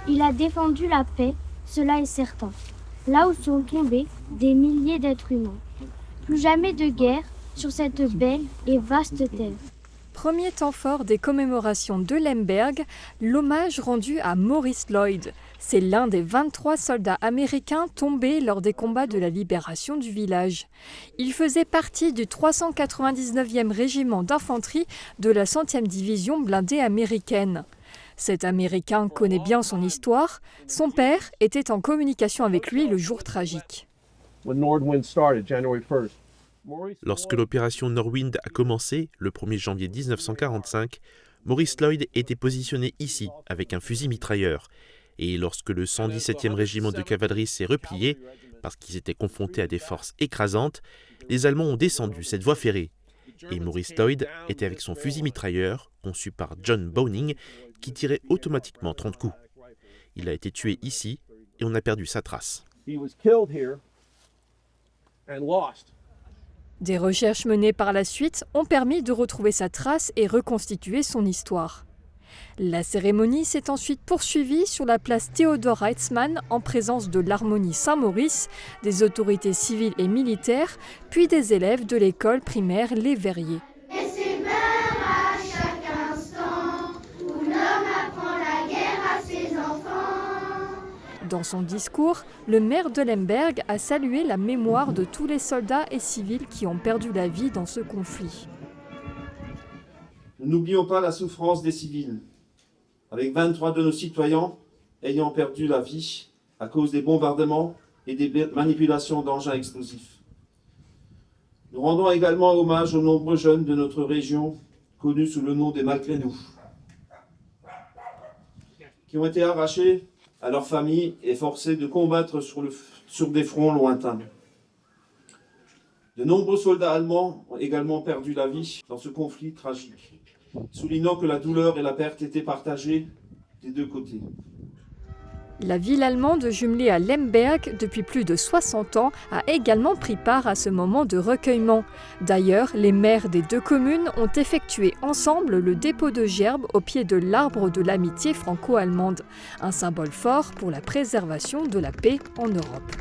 Il a défendu la paix, cela est certain, là où sont tombés des milliers d'êtres humains. Plus jamais de guerre sur cette belle et vaste terre. Premier temps fort des commémorations de Lemberg, l'hommage rendu à Maurice Lloyd. C'est l'un des 23 soldats américains tombés lors des combats de la libération du village. Il faisait partie du 399e régiment d'infanterie de la 100e division blindée américaine. Cet Américain connaît bien son histoire. Son père était en communication avec lui le jour tragique. Lorsque l'opération Norwind a commencé, le 1er janvier 1945, Maurice Lloyd était positionné ici, avec un fusil mitrailleur. Et lorsque le 117e régiment de cavalerie s'est replié, parce qu'ils étaient confrontés à des forces écrasantes, les Allemands ont descendu cette voie ferrée. Et Maurice Lloyd était avec son fusil mitrailleur, conçu par John Browning, qui tirait automatiquement 30 coups. Il a été tué ici, et on a perdu sa trace. Des recherches menées par la suite ont permis de retrouver sa trace et reconstituer son histoire. La cérémonie s'est ensuite poursuivie sur la place Theodor Hetzmann en présence de l'Harmonie Saint-Maurice, des autorités civiles et militaires, puis des élèves de l'école primaire Les Verriers. Dans son discours, le maire de Lemberg a salué la mémoire de tous les soldats et civils qui ont perdu la vie dans ce conflit. Nous n'oublions pas la souffrance des civils, avec 23 de nos citoyens ayant perdu la vie à cause des bombardements et des manipulations d'engins explosifs. Nous rendons également hommage aux nombreux jeunes de notre région, connus sous le nom des Malclénous, qui ont été arrachés à leur famille et forcés de combattre sur des fronts lointains. De nombreux soldats allemands ont également perdu la vie dans ce conflit tragique, soulignant que la douleur et la perte étaient partagées des deux côtés. La ville allemande jumelée à Lemberg depuis plus de 60 ans a également pris part à ce moment de recueillement. D'ailleurs, les maires des deux communes ont effectué ensemble le dépôt de gerbes au pied de l'arbre de l'amitié franco-allemande, un symbole fort pour la préservation de la paix en Europe.